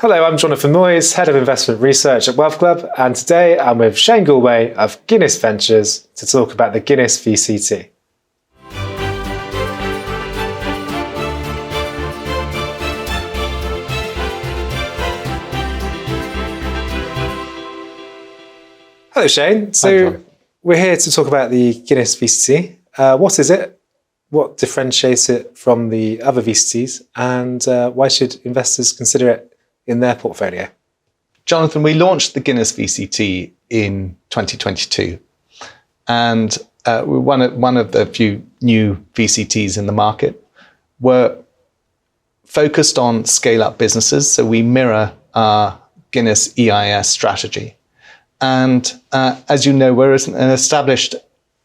Hello, I'm Jonathan Noyes, Head of Investment Research at Wealth Club, and today I'm with Shane Galway of Guinness Ventures to talk about the Guinness VCT. Hello, Shane. So we're here to talk about the Guinness VCT. What is it? What differentiates it from the other VCTs? And why should investors consider it in their portfolio? Jonathan, we launched the Guinness VCT in 2022, and we're one of the few new VCTs in the market. We're focused on scale-up businesses, so we mirror our Guinness EIS strategy. And as you know, we're an established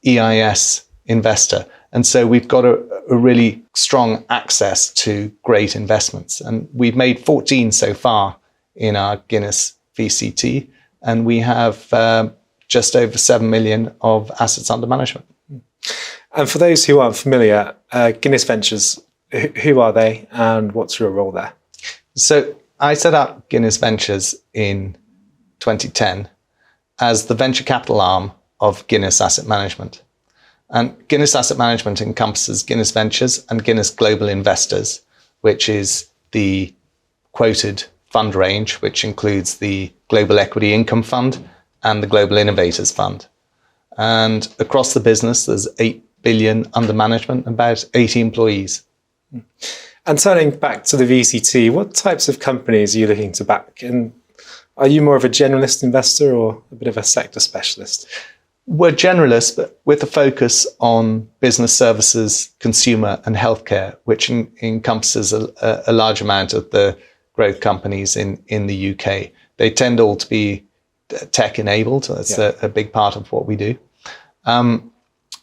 EIS investor, and so we've got a really strong access to great investments. And we've made 14 so far in our Guinness VCT, and we have just over 7 million of assets under management. And for those who aren't familiar, Guinness Ventures, who are they and what's your role there? So I set up Guinness Ventures in 2010 as the venture capital arm of Guinness Asset Management. And Guinness Asset Management encompasses Guinness Ventures and Guinness Global Investors, which is the quoted fund range, which includes the Global Equity Income Fund and the Global Innovators Fund. And across the business, there's 8 billion under management and about 80 employees. And turning back to the VCT, what types of companies are you looking to back? And are you more of a generalist investor or a bit of a sector specialist? We're generalists, but with a focus on business services, consumer and healthcare, which encompasses a large amount of the growth companies in the UK. They tend all to be tech-enabled. That's a big part of what we do.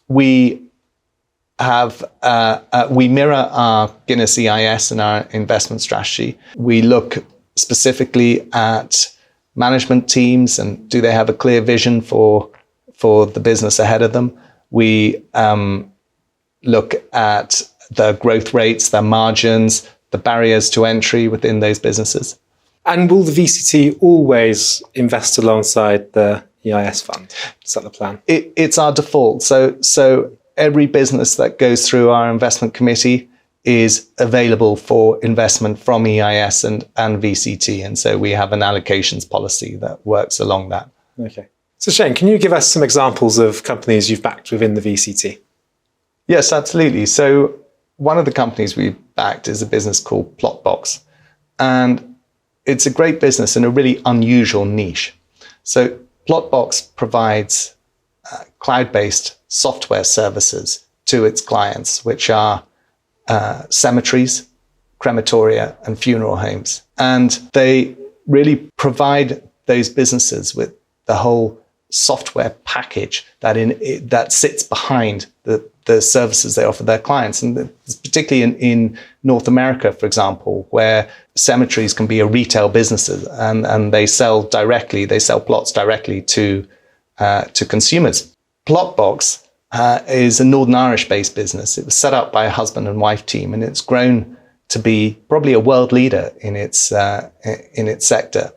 We mirror our Guinness EIS and our investment strategy. We look specifically at management teams and do they have a clear vision for the business ahead of them. We look at the growth rates, their margins, the barriers to entry within those businesses. And will the VCT always invest alongside the EIS fund? Is that the plan? It's our default. So every business that goes through our investment committee is available for investment from EIS and VCT. And so we have an allocations policy that works along that. Okay. So Shane, can you give us some examples of companies you've backed within the VCT? Yes, absolutely. So one of the companies we backed is a business called Plotbox. And it's a great business in a really unusual niche. So Plotbox provides cloud-based software services to its clients, which are cemeteries, crematoria, and funeral homes. And they really provide those businesses with the whole software package that sits behind the services they offer their clients. And particularly in North America, for example, where cemeteries can be a retail business and they sell plots directly to consumers. Plotbox is a Northern Irish-based business. It was set up by a husband and wife team, and it's grown to be probably a world leader in its sector,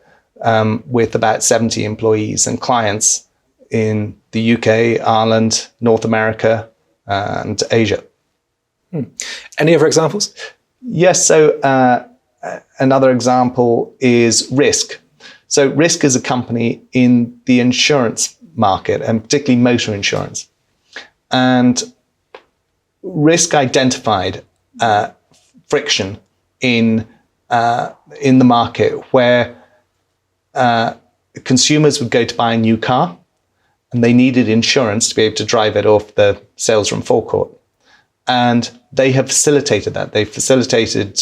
with about 70 employees and clients in the UK, Ireland, North America, and Asia. Any other examples? Yes. So another example is Risk. So Risk is a company in the insurance market, and particularly motor insurance. And Risk identified friction in the market where consumers would go to buy a new car and they needed insurance to be able to drive it off the sales room forecourt. And they have facilitated that. They've facilitated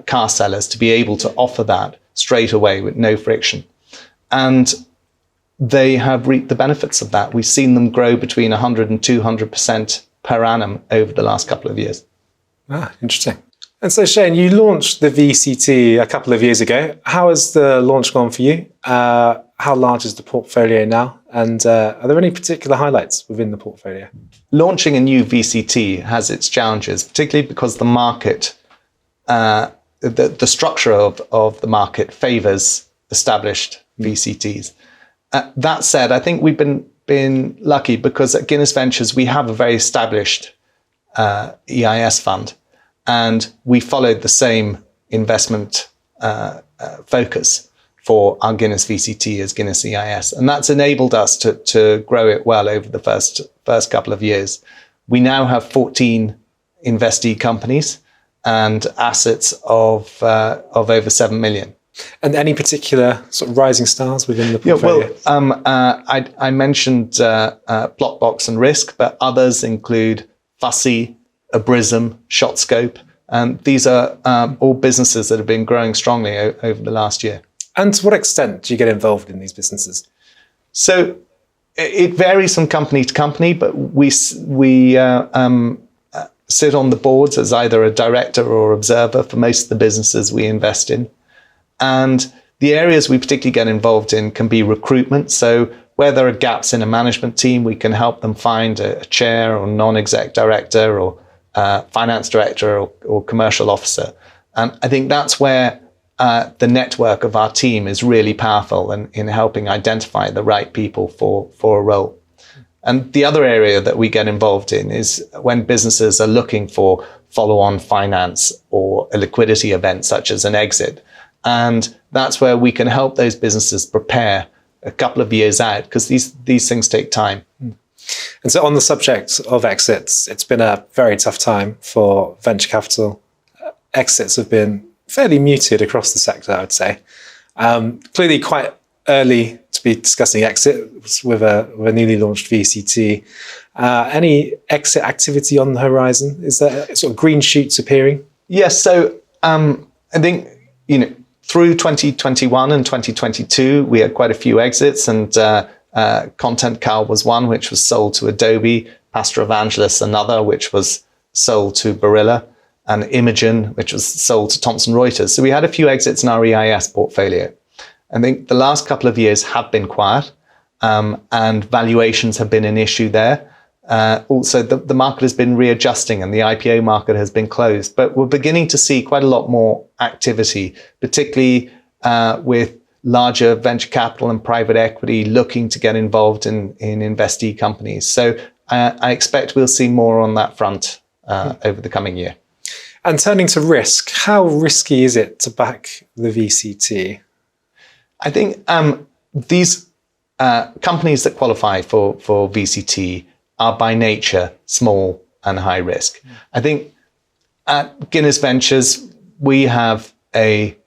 car sellers to be able to offer that straight away with no friction. And they have reaped the benefits of that. We've seen them grow between 100 and 200% per annum over the last couple of years. Interesting. And so Shane, you launched the VCT a couple of years ago. How has the launch gone for you? How large is the portfolio now? And are there any particular highlights within the portfolio? Launching a new VCT has its challenges, particularly because the market the structure of the market favors established VCTs. That said, I think we've been lucky because at Guinness Ventures we have a very established EIS fund, and we followed the same investment focus for our Guinness VCT as Guinness EIS, and that's enabled us to grow it well over the first couple of years. We now have 14 investee companies and assets of over 7 million. And any particular sort of rising stars within the portfolio? I mentioned Plotbox and Risk, but others include Fussy, Abrism, ShotScope, and these are all businesses that have been growing strongly over the last year. And to what extent do you get involved in these businesses? So it varies from company to company, but we sit on the boards as either a director or observer for most of the businesses we invest in. And the areas we particularly get involved in can be recruitment. So where there are gaps in a management team, we can help them find a chair or non-exec director or finance director or commercial officer. And I think that's where the network of our team is really powerful in helping identify the right people for a role. And the other area that we get involved in is when businesses are looking for follow-on finance or a liquidity event such as an exit. And that's where we can help those businesses prepare a couple of years out, because these things take time. And so on the subject of exits, it's been a very tough time for venture capital. Exits have been fairly muted across the sector, I would say. Clearly quite early to be discussing exits with a newly launched VCT. Any exit activity on the horizon? Is there sort of green shoots appearing? Yes. So I think, through 2021 and 2022, we had quite a few exits, and Content Cal was one, which was sold to Adobe, Pastor Evangelist another, which was sold to Barilla, and Imogen, which was sold to Thomson Reuters. So we had a few exits in our EIS portfolio. I think the last couple of years have been quiet, and valuations have been an issue there. Also, the market has been readjusting and the IPO market has been closed. But we're beginning to see quite a lot more activity, particularly with larger venture capital and private equity looking to get involved in investee companies. So I expect we'll see more on that front over the coming year. And turning to risk, how risky is it to back the VCT? I think these companies that qualify for VCT are by nature small and high risk. I think at Guinness Ventures, we have a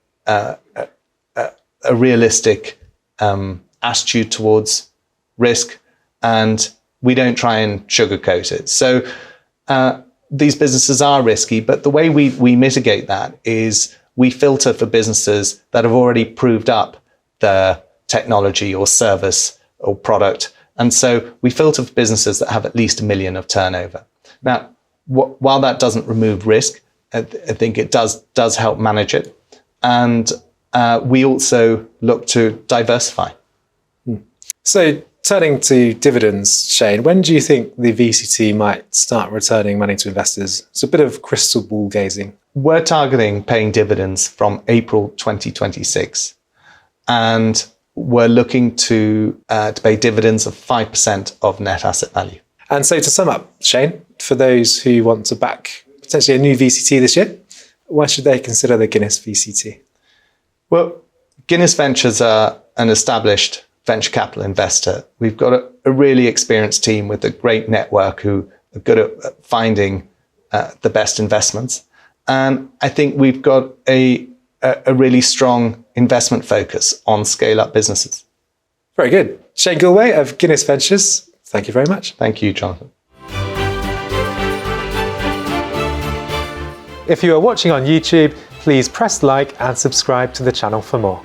realistic attitude towards risk, and we don't try and sugarcoat it. So these businesses are risky, but the way we mitigate that is we filter for businesses that have already proved up their technology or service or product. And so we filter for businesses that have at least $1 million of turnover. Now, while that doesn't remove risk, I think it does help manage it. And we also look to diversify. So turning to dividends, Shane, when do you think the VCT might start returning money to investors? It's a bit of crystal ball gazing. We're targeting paying dividends from April 2026. And we're looking to pay dividends of 5% of net asset value. And so to sum up, Shane, for those who want to back potentially a new VCT this year, why should they consider the Guinness VCT? Well, Guinness Ventures are an established venture capital investor. We've got a really experienced team with a great network who are good at finding the best investments. And I think we've got a really strong investment focus on scale-up businesses. Very good. Shane Gilway of Guinness Ventures, thank you very much. Thank you, Jonathan. If you are watching on YouTube, please press like and subscribe to the channel for more.